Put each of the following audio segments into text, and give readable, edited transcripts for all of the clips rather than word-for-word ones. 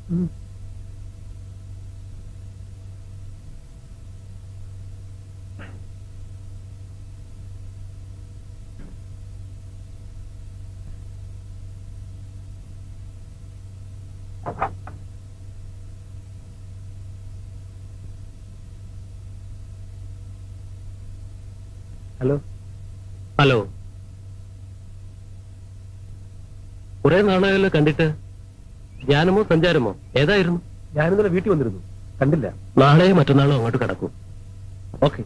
Hello hello, കുറെ നാളുകളിൽ കണ്ടിട്ട്. ധ്യാനമോ സഞ്ചാരമോ ഏതായിരുന്നു? ഞാനിന്നലെ വീട്ടിൽ വന്നിരുന്നു, കണ്ടില്ല. നാളെയോ മറ്റന്നാളോ അങ്ങോട്ട് കടക്കും. ഓക്കെ.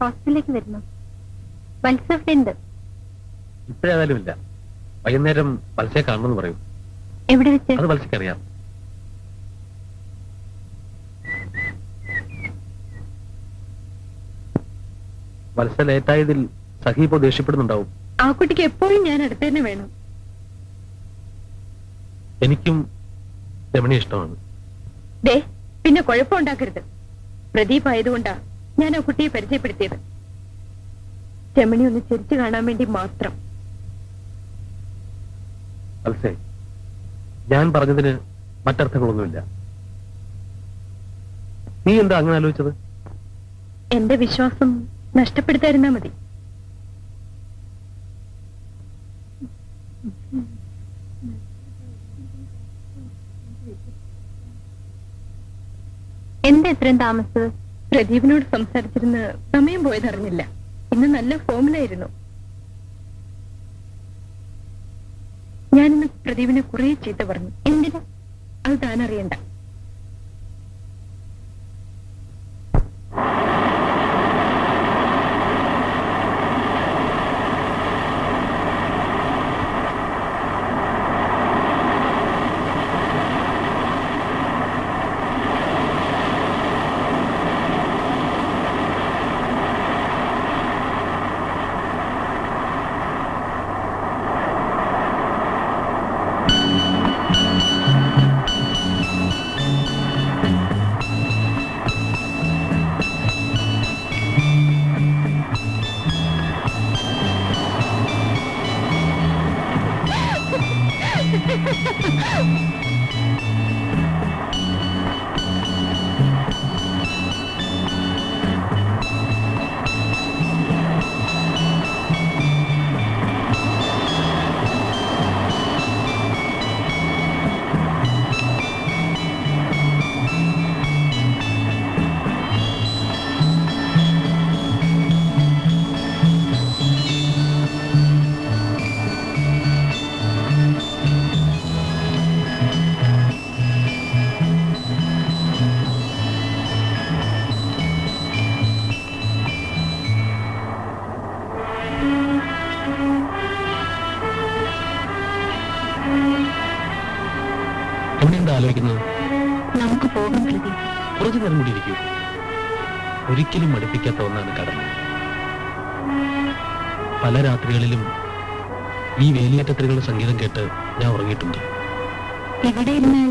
ഹോസ്റ്റലിലേക്ക് വരുന്നു. മത്സരമുണ്ട്. ഇപ്പോഴേതായാലും ഇല്ല. വൈകുന്നേരം മത്സ്യ കാണണമെന്ന് പറയൂ. എവിടെ വെച്ച്? അത് മത്സ്യക്കറിയാം. മത്സ്യ ലേറ്റായതിൽ സഖി ഇപ്പോ ദേഷ്യപ്പെടുന്നുണ്ടാവും. ആ കുട്ടിക്ക് എപ്പോഴും ഞാൻ അടുത്ത് തന്നെ വേണം. എനിക്കും രമണി ഇഷ്ടമാണ്. ദേ, പിന്നെ കുഴപ്പമുണ്ടാക്കരുത്. പ്രദീപ് ആയതുകൊണ്ടാ ഞാൻ ആ കുട്ടിയെ പരിചയപ്പെടുത്തിയത്. രമണി ഒന്ന് ചിരിച്ചു കാണാൻ വേണ്ടി മാത്രം. മത്സ്യ, ഞാൻ പറഞ്ഞതിന് മറ്റർത്ഥങ്ങളൊന്നുമില്ല. നീ എന്താ അങ്ങനെ ആലോചിച്ചത്? എന്റെ വിശ്വാസം നഷ്ടപ്പെടുത്താതിരുന്നാ മതി. എന്താ എത്രയും താമസിച്ചത്? പ്രദീപിനോട് സംസാരിച്ചിരുന്ന് സമയം പോയതറിഞ്ഞില്ല. ഇന്ന് നല്ല ഫോമിലായിരുന്നു. ഞാനിന്ന് പ്രദീപിനെ കുറെ ചീത്ത പറഞ്ഞു. എന്തിനാ? അത് താൻ അറിയണ്ട. ആലോചിക്കുന്നത്? നമുക്ക് പോകാം പ്രദീപ്. കുറച്ചു നേരം കൂടി ഇരിക്കൂ. ഒരിക്കലും മടുപ്പിക്കാത്ത ഒന്നാണ് കടൽ. പല രാത്രികളിലും ഈ വേലിയേറ്റത്തിലുള്ള സംഗീതം കേട്ട് ഞാൻ ഉറങ്ങിയിട്ടുണ്ട്. ഇവിടെ ഇരുന്നാൽ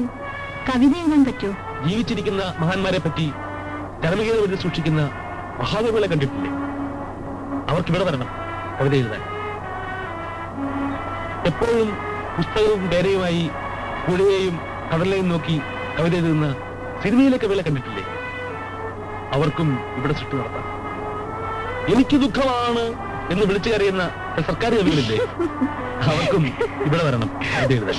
കവിത എഴുതാൻ പറ്റുമോ? ജീവിച്ചിരിക്കുന്ന മഹാന്മാരെ പറ്റി ചരമഗീത എഴുതി സൂക്ഷിക്കുന്ന മഹാകവികളെ കണ്ടിട്ടില്ലേ? അവർക്ക് ഇവിടെ വരണം കവിത എഴുതാൻ. എപ്പോഴും പുസ്തകവും ഡയറിയുമായി പുഴയെയും കടലിനെയും നോക്കി കവിത എഴുതുന്ന സിനിമയിലെ കവികളെ കണ്ടിട്ടില്ലേ? അവർക്കും ഇവിടെ സൃഷ്ടി നടത്താം. എനിക്ക് ദുഃഖമാണ് എന്ന് വിളിച്ചു കരയുന്ന സർക്കാർ കവികളില്ലേ? അവർക്കും ഇവിടെ വരണം കവിത എഴുതാൻ.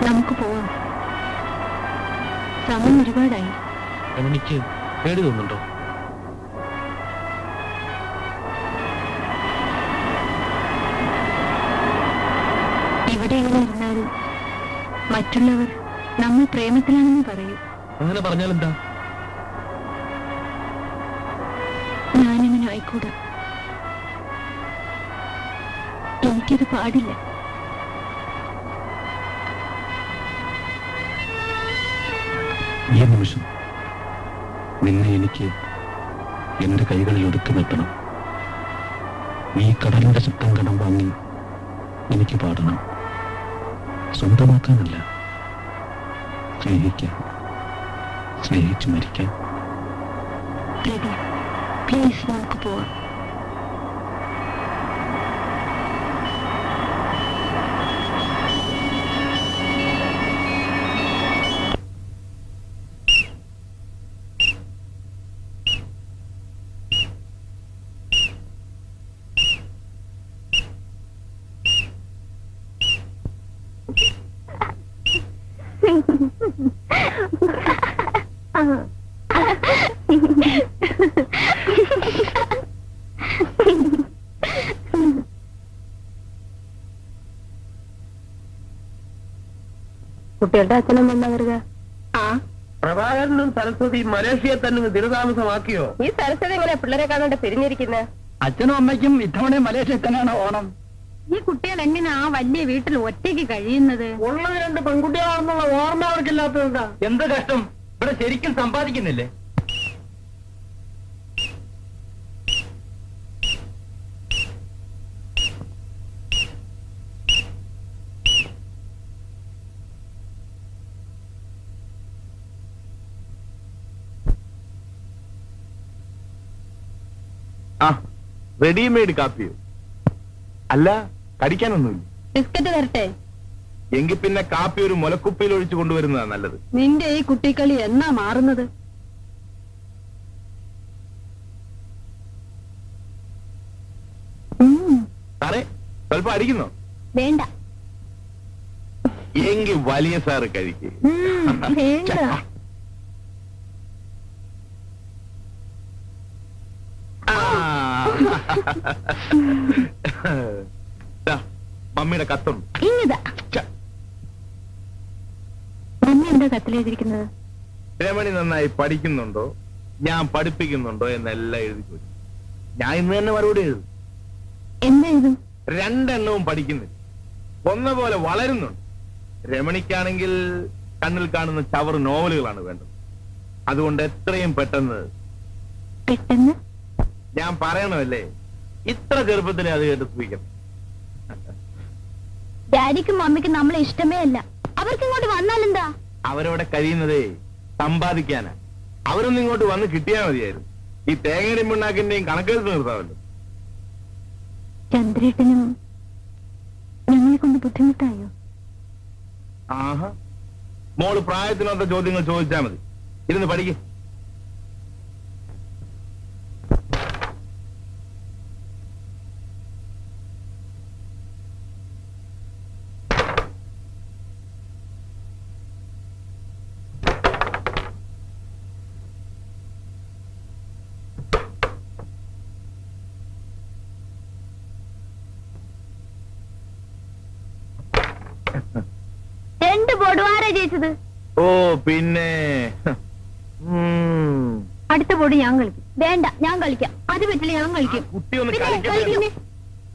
നമുക്ക് പോവാം. സമയം ഒരുപാടായി. രമണിക്ക് പേടി തോന്നുന്നുണ്ടോ? ഇവിടെ എങ്ങനെ ഇരുന്നാൽ മറ്റുള്ളവർ നമ്മൾ പ്രേമത്തിലാണെന്ന് പറയും. അങ്ങനെ പറഞ്ഞാൽ എന്താ? ഞാനിങ്ങനെ ആയിക്കൂടാ. എനിക്കത് പാടില്ല. ഈ നിമിഷം നിന്നെ എനിക്ക് എന്റെ കൈകളിൽ ഒതുക്കി നിർത്തണം. ഈ കടലിന്റെ ശബ്ദം കടം വാങ്ങി എനിക്ക് പാടണം. സ്വന്തമാക്കാനല്ല, സ്നേഹിക്കാൻ, സ്നേഹിച്ചു മരിക്കാൻ. പ്ലീസ് നമുക്ക് പോവാം. കുട്ടികളുടെ അച്ഛനും വന്നാ വരിക. പ്രഭാകരനും സരസ്വതി മലേഷ്യയെ തന്നെ സ്ഥിരതാമസമാക്കിയോ? ഈ സരസ്വതി എങ്ങനെ പിള്ളേരെ കാണാണ്ട് പിരിഞ്ഞിരിക്കുന്നത്? അച്ഛനും അമ്മയ്ക്കും ഇത്തവണ മലേഷ്യയിൽ തന്നെയാണ് ഓണം. ഈ കുട്ടികൾ എങ്ങനെ ആ വലിയ വീട്ടിൽ ഒറ്റയ്ക്ക് കഴിയുന്നത്? ഉള്ളത് 2 പെൺകുട്ടികളാണെന്നുള്ള ഓർമ്മ അവർക്കില്ലാത്തതെന്താ? എന്ത് കഷ്ടം, ഇവിടെ ശരിക്കും സമ്പാദിക്കുന്നില്ലേ? റെഡിമെയ്ഡ് കാപ്പിയോ? അല്ല, കടിക്കാനൊന്നുമില്ല. ബിസ്ക്കറ്റ് തരട്ടെ? എങ്കിൽ പിന്നെ കാപ്പി ഒരു മുലക്കുപ്പിയിൽ ഒഴിച്ചു കൊണ്ടുവരുന്നതാണ് നല്ലത്. നിന്റെ ഈ കുട്ടിക്കളി എന്നാ മാറുന്നത്? സാറേ, സ്വല്പം അടിക്കുന്നോ? വേണ്ട. എങ്കിൽ വലിയ സാറ് കഴിക്കേ. വേണ്ട. മമ്മിയുടെ കത്തുണ്ട്. ഇങ്ങതാ. മമ്മി എന്താ കത്തിലെഴുതിയിരിക്കുന്നത്? രമണി നന്നായി പഠിക്കുന്നുണ്ടോ, ഞാൻ പഠിപ്പിക്കുന്നുണ്ടോ എന്നെല്ലാം എഴുതി ചോദിച്ചു. ഞാൻ ഇന്ന് തന്നെ മറുപടി എഴുതും. എന്താ എഴുതും? 2 എണ്ണവും പഠിക്കുന്നില്ല, ഒന്ന പോലെ വളരുന്നുണ്ട്. രമണിക്കാണെങ്കിൽ കണ്ണിൽ കാണുന്ന ചവറ് നോവലുകളാണ് വേണ്ടത്. അതുകൊണ്ട് എത്രയും പെട്ടെന്ന് ഞാൻ പറയണമല്ലേ, ഇത്ര ചെറുപ്പത്തിലെ അത് കേട്ട് സൂഹിക്കണം. ഡാഡിക്കും മമ്മിക്കും നമ്മളെ ഇഷ്ടമേ അല്ല. അവർക്ക് ഇങ്ങോട്ട് വന്നാലെന്താ? അവരവിടെ കഴിയുന്നതേ സമ്പാദിക്കാനാ. അവരൊന്നും ഇങ്ങോട്ട് വന്ന് കിട്ടിയാൽ മതിയായിരുന്നു. ഈ തേങ്ങയുടെയും പിണ്ണാക്കിന്റെയും കണക്കെടുത്ത് നിർത്താമല്ലോ. ചന്ദ്രേട്ടനും ഞങ്ങളെ കൊണ്ട് ബുദ്ധിമുട്ടായോ? ആഹാ, മോള് പ്രായത്തിനൊത്ത ചോദ്യങ്ങൾ ചോദിച്ചാൽ മതി. ഇരുന്ന് പഠിക്കും. ജയിച്ചത്? ഓ പിന്നെ അടുത്ത ബോർഡ് ഞാൻ കളിക്കും. വേണ്ട, ഞാൻ കളിക്കാം. അത് പറ്റില്ല, ഞാൻ കളിക്കും.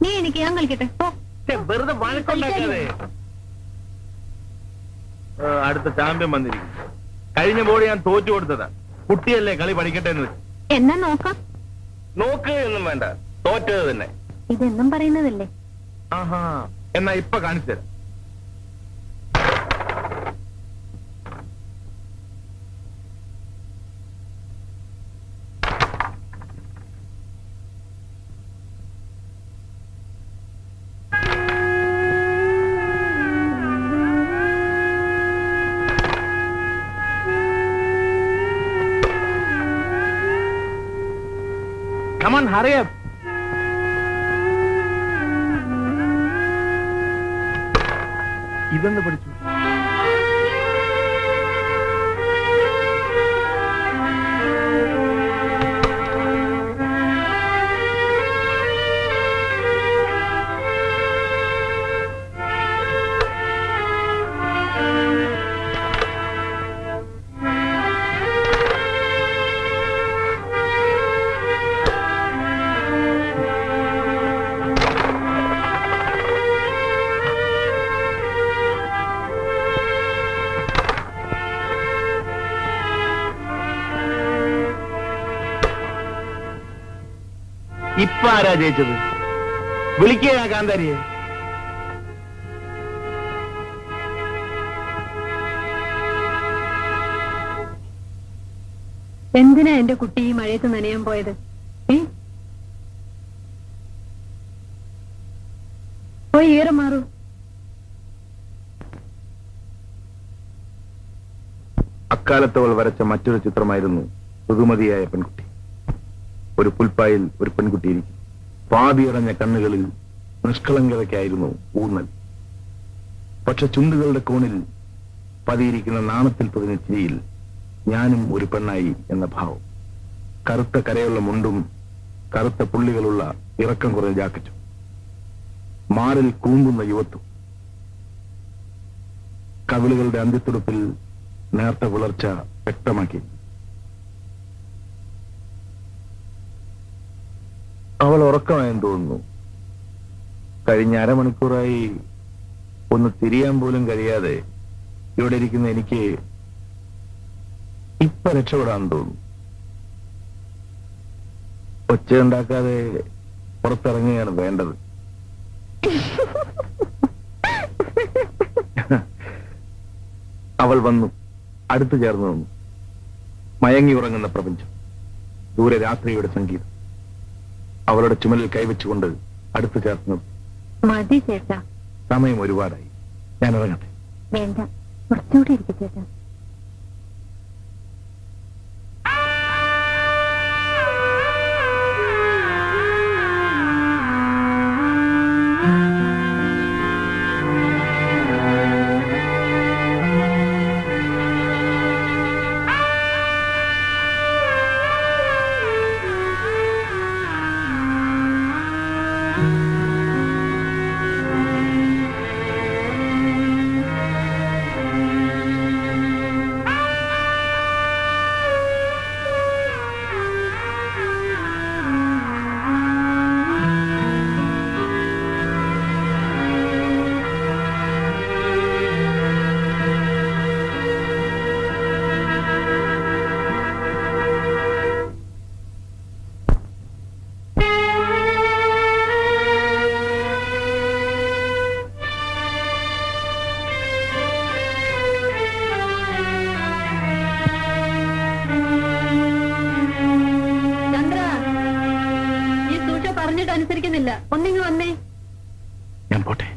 നീ എനിക്ക് ഞാൻ കളിക്കട്ടെ. വെറുതെ വഴക്കുണ്ടാക്കാതെ. അടുത്ത ചാമ്പ്യൻ വന്നിരിക്കും. കഴിഞ്ഞ ബോർഡ് ഞാൻ തോറ്റു കൊടുത്തതാ. കുട്ടിയല്ലേ, കളി പഠിക്കട്ടെ എന്ന് വെച്ചു. എന്നാ നോക്കാം. നോക്ക് എന്നും വേണ്ട, തോറ്റത് തന്നെ. ഇതെന്നും പറയുന്നതല്ലേ? ആഹാ, എന്നാ ഇപ്പൊ കാണിച്ചു തരാം. Come on, hurry up. ഇതെന്ന് പഠിച്ചു. ഇപ്പൊ ആരാ ജയിച്ചത്? വിളിക്കുക കാന്താരിയെ. എന്തിനാ എന്റെ കുട്ടി ഈ മഴയത്ത് നനയാൻ പോയത്? പോയി ഈറ മാറൂ. അക്കാലത്ത് അവൾ വരച്ച മറ്റൊരു ചിത്രമായിരുന്നു ഋതുമതിയായ പെൺകുട്ടി. ഒരു പുൽപ്പായിൽ ഒരു പെൺകുട്ടിയിരിക്കും. പാതിയടഞ്ഞ കണ്ണുകളിൽ നിഷ്കളങ്കതയ്ക്കായിരുന്നു ഊന്നൽ. പക്ഷെ ചുണ്ടുകളുടെ കോണിൽ പതിയിരിക്കുന്ന നാണത്തിൽ പൊതിഞ്ഞ ചിരിയിൽ ഞാനും ഒരു പെണ്ണായി എന്ന ഭാവം. കറുത്ത കരയുള്ള മുണ്ടും കറുത്ത പുള്ളികളുള്ള ഇറക്കം കുറഞ്ഞ ജാക്കറ്റും, മാറിൽ കൂമ്പുന്ന യുവത്വം, കവിളുകളുടെ അന്ത്യത്തുടുപ്പിൽ നേർത്ത വിളർച്ച വ്യക്തമാക്കി. അവൾ ഉറക്കമായെന്ന് തോന്നുന്നു. കഴിഞ്ഞ അരമണിക്കൂറായി ഒന്ന് തിരിയാൻ പോലും കഴിയാതെ ഇവിടെ ഇരിക്കുന്ന എനിക്ക് ഇപ്പൊ രക്ഷപ്പെടാൻ തോന്നുന്നു. ഒച്ചയുണ്ടാക്കാതെ പുറത്തിറങ്ങുകയാണ് വേണ്ടത്. അവൾ വന്നു, അടുത്തു ചേർന്ന് നിന്നു. മയങ്ങി ഉറങ്ങുന്ന പ്രപഞ്ചം, ദൂരെ രാത്രിയുടെ സംഗീതം. അവളുടെ ചുമലിൽ കൈവച്ചുകൊണ്ട് അടുത്തു ചേർന്ന് മതി ചേട്ടാ, സമയം ഒരുപാടായി. ഞാൻ ഇറങ്ങട്ടെ. വേണ്ട, കുറച്ചുകൂടി ഇരിക്കും ചേട്ടാ. അനുസരിക്കുന്നില്ല. ഒന്നിങ്ങ് വന്നേ. ഞാൻ പോട്ടെ.